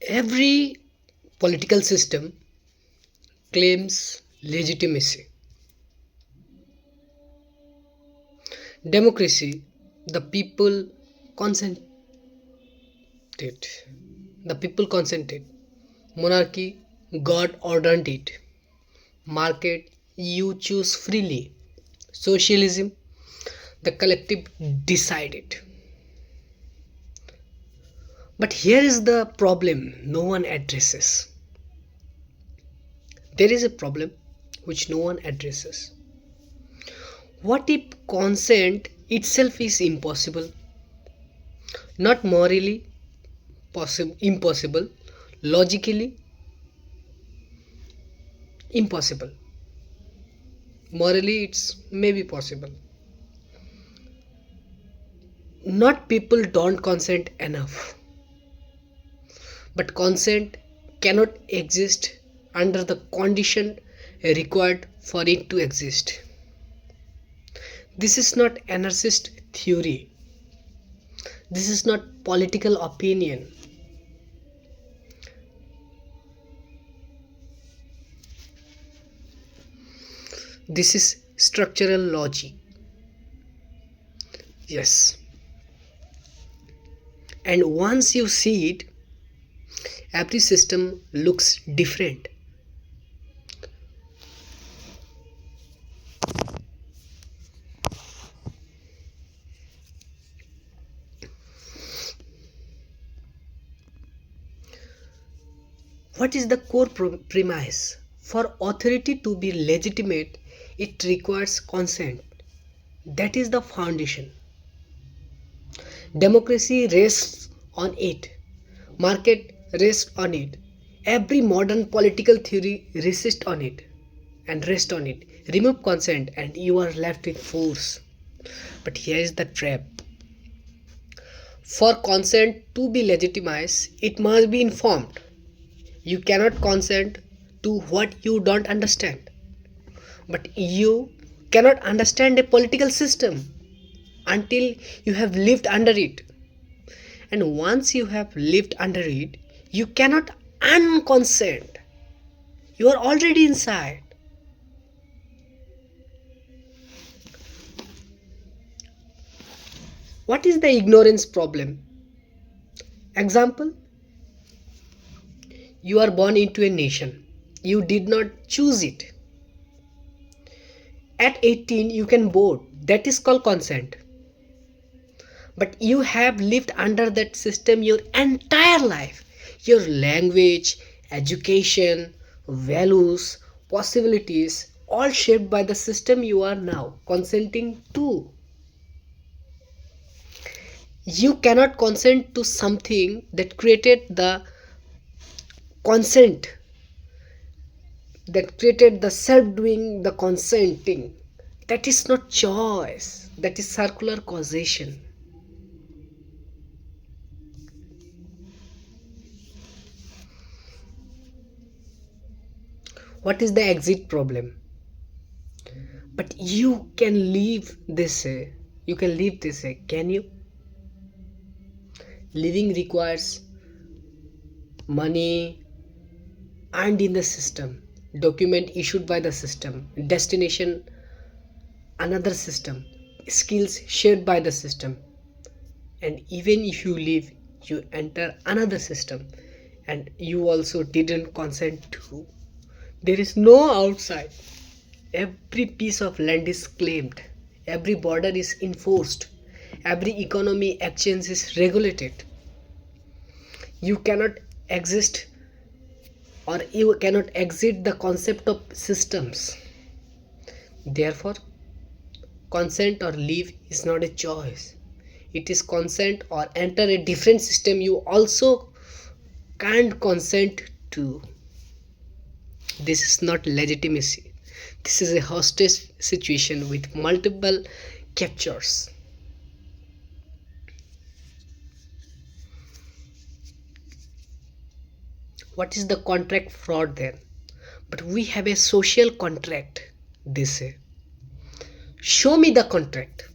Every political system claims legitimacy. Democracy, the people consented. The people consented. Monarchy, God ordained it. Market, you choose freely. Socialism, the collective decided. But here is the problem no one addresses. There is a problem which no one addresses. What if consent itself is impossible? Not morally impossible, logically impossible. Morally, it's maybe possible. Not people don't consent enough, but consent cannot exist under the condition required for it to exist. This is not anarchist theory. This is not political opinion. This is structural logic. Yes. And once you see it, every system looks different. What is the core premise? For authority to be legitimate, it requires consent. That is the foundation. Democracy rests on it. Market rests on it. Every modern political theory rests on it and rests on it. Remove consent and you are left with force. But here is the trap. For consent to be legitimized, it must be informed. You cannot consent to what you don't understand. But you cannot understand a political system until you have lived under it. And once you have lived under it, you cannot unconsent. You are already inside. What is the ignorance problem? Example, you are born into a nation. You did not choose it. At 18, you can vote. That is called consent. But you have lived under that system your entire life. Your language, education, values, possibilities, all shaped by the system you are now consenting to. You cannot consent to something that created the consent, that created the self doing the consenting. That is not choice, that is circular causation. What is the exit problem? But you can leave this way. You can leave this way. Can you? Living requires money earned in the system, document issued by the system, destination another system, skills shared by the system. And even if you leave, you enter another system and you also didn't consent to. There is no outside. Every piece of land is claimed. Every border is enforced. Every economy exchange is regulated. You cannot exist or you cannot exit the concept of systems. Therefore, consent or leave is not a choice. It is consent or enter a different system you also can't consent to. This is not legitimacy. This is a hostage situation with multiple captures. What is the contract fraud then? But we have a social contract, they say. Show me the contract.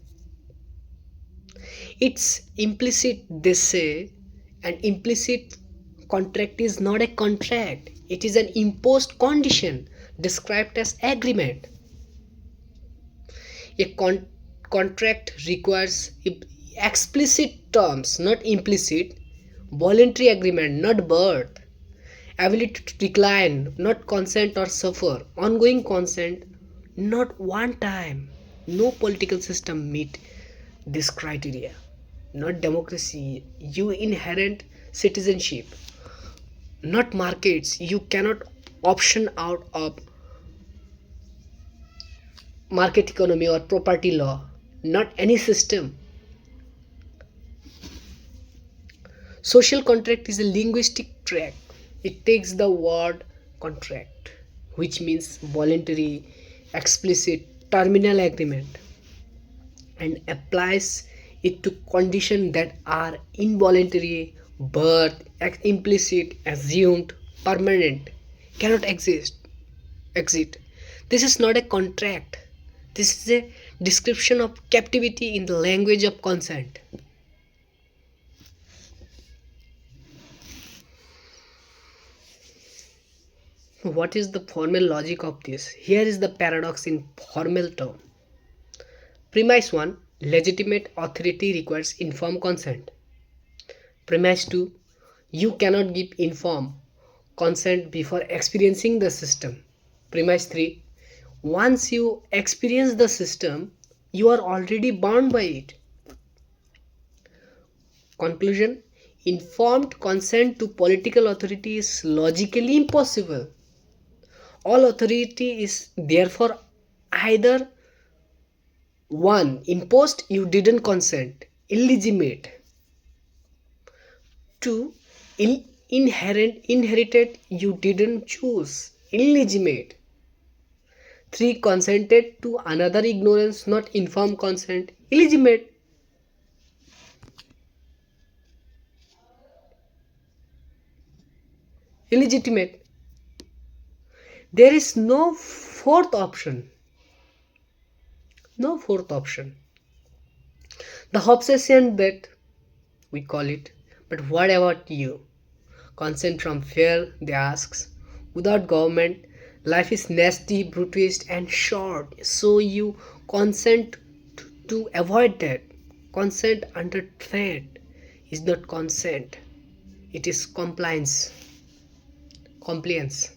It's implicit, they say, and implicit Contract is not a contract, it is an imposed condition described as agreement. A contract requires explicit terms, not implicit, voluntary agreement, not birth, ability to decline, not consent or suffer, ongoing consent, not one time. No political system meet this criteria. Not democracy, you inherent citizenship, not markets. You cannot option out of market economy or property law, not any system. Social contract is a linguistic track. It takes the word contract, which means voluntary, explicit, terminal agreement, and applies it to conditions that are involuntary, birth, implicit, assumed, permanent, cannot exit. This is not a contract. This is a description of captivity in the language of consent. What is the formal logic of this? Here is the paradox in formal term. Premise 1, legitimate authority requires informed consent. Premise 2, you cannot give informed consent before experiencing the system. Premise 3, once you experience the system, you are already bound by it. Conclusion, informed consent to political authority is logically impossible. All authority is therefore either 1. Imposed, you didn't consent, illegitimate. 2. Inherited, you didn't choose, illegitimate. 3. Consented to another ignorance, not informed consent, illegitimate. Illegitimate. There is no fourth option. No fourth option. The obsession that we call it. But what about you? Consent from fear, they ask. Without government, life is nasty, brutalist, and short. So you consent to avoid that. Consent under threat is not consent. It is compliance. Compliance.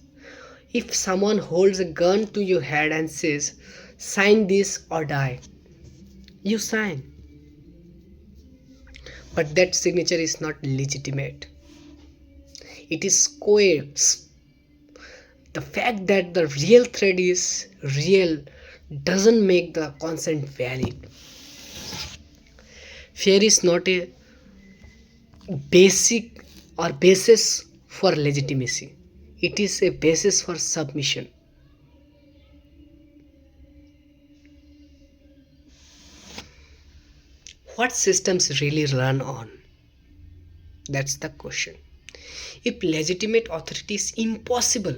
If someone holds a gun to your head and says, sign this or die, you sign. But that signature is not legitimate. It is coerced. The fact that the real threat is real doesn't make the consent valid. Fear is not a basic or basis for legitimacy. It is a basis for submission. What systems really run on? That's the question. If legitimate authority is impossible,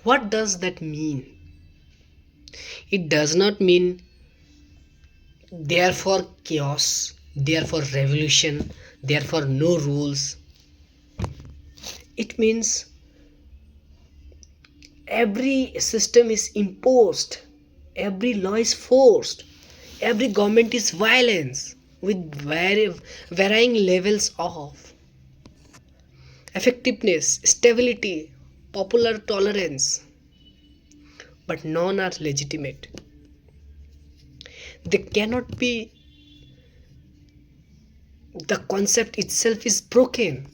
what does that mean? It does not mean therefore chaos, therefore revolution, therefore no rules. It means every system is imposed, every law is forced, every government is violence with varying levels of effectiveness, stability, popular tolerance, but none are legitimate. They cannot be. The concept itself is broken.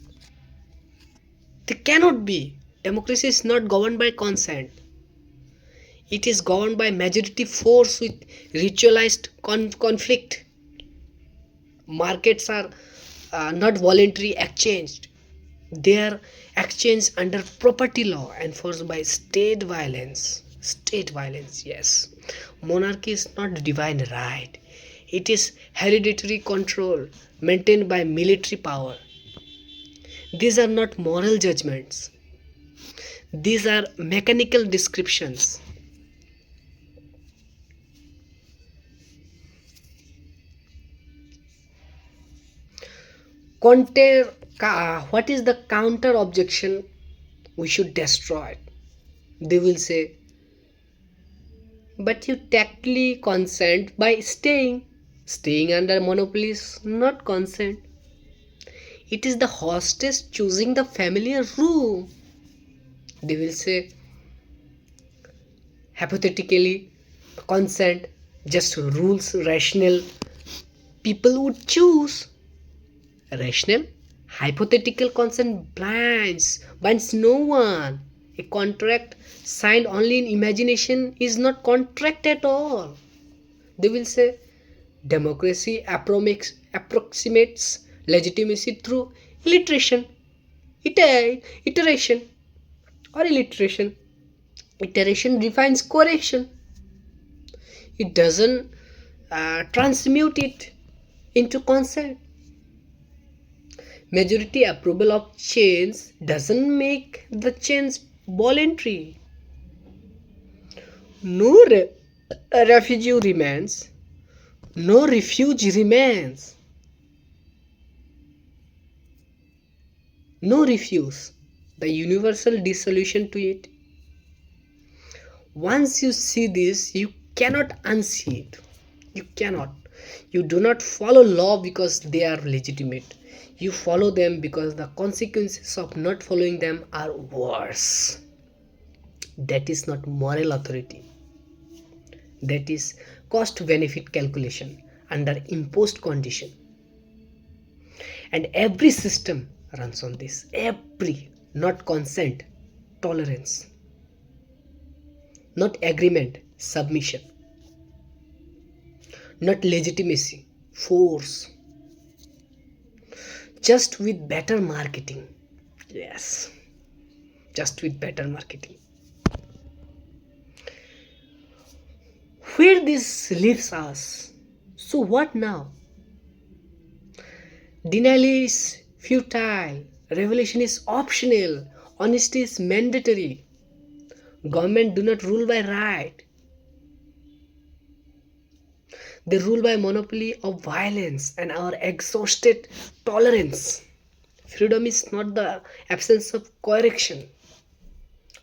They cannot be. Democracy is not governed by consent. It is governed by majority force with ritualized conflict. Markets are not voluntary exchanged. They are exchanged under property law enforced by state violence. State violence, yes. Monarchy is not divine right. It is hereditary control maintained by military power. These are not moral judgments. These are mechanical descriptions. What is the counter objection? We should destroy it. They will say, but you tactily consent by staying. Staying under monopoly is not consent. It is the hostess choosing the familiar room. They will say, hypothetically, consent just rules rational people would choose. Rational? Hypothetical consent binds no one. A contract signed only in imagination is not contract at all. They will say democracy approximates legitimacy through iteration, iteration or illiteration. Iteration defines correction. It doesn't transmute it into consent. Majority approval of change doesn't make the change voluntary. No refugee remains, no refuge remains, no refuse. The universal dissolution to it. Once you see this, you cannot unsee it. You cannot. You do not follow law because they are legitimate. You follow them because the consequences of not following them are worse. That is not moral authority. That is cost benefit calculation under imposed condition. And every system runs on this. Every, not consent, tolerance, not agreement, submission, not legitimacy, force. Just with better marketing. Yes, just with better marketing. Where this leaves us. So what now? Denial is futile. Revelation is optional. Honesty is mandatory. Government do not rule by right. They rule by monopoly of violence and our exhausted tolerance. Freedom is not the absence of correction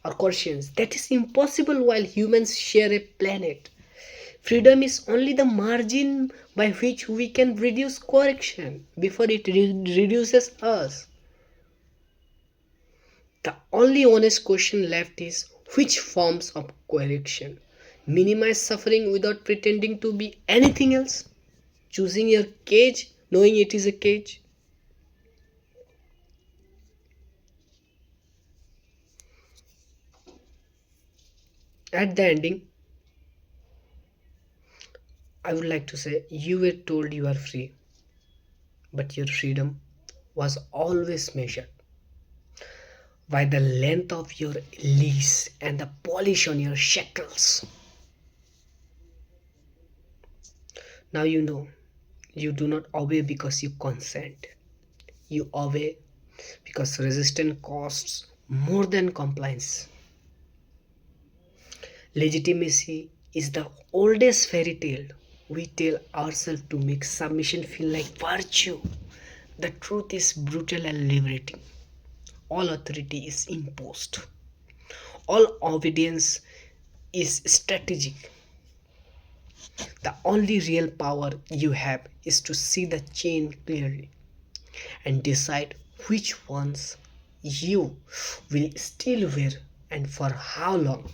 or coercions. That is impossible while humans share a planet. Freedom is only the margin by which we can reduce correction before it reduces us. The only honest question left is which forms of correction minimize suffering without pretending to be anything else? Choosing your cage, knowing it is a cage. At the ending, I would like to say you were told you are free, but your freedom was always measured by the length of your leash and the polish on your shackles. Now you know you do not obey because you consent. You obey because resistance costs more than compliance. Legitimacy is the oldest fairy tale we tell ourselves to make submission feel like virtue. The truth is brutal and liberating. All authority is imposed. All obedience is strategic. The only real power you have is to see the chain clearly and decide which ones you will still wear and for how long.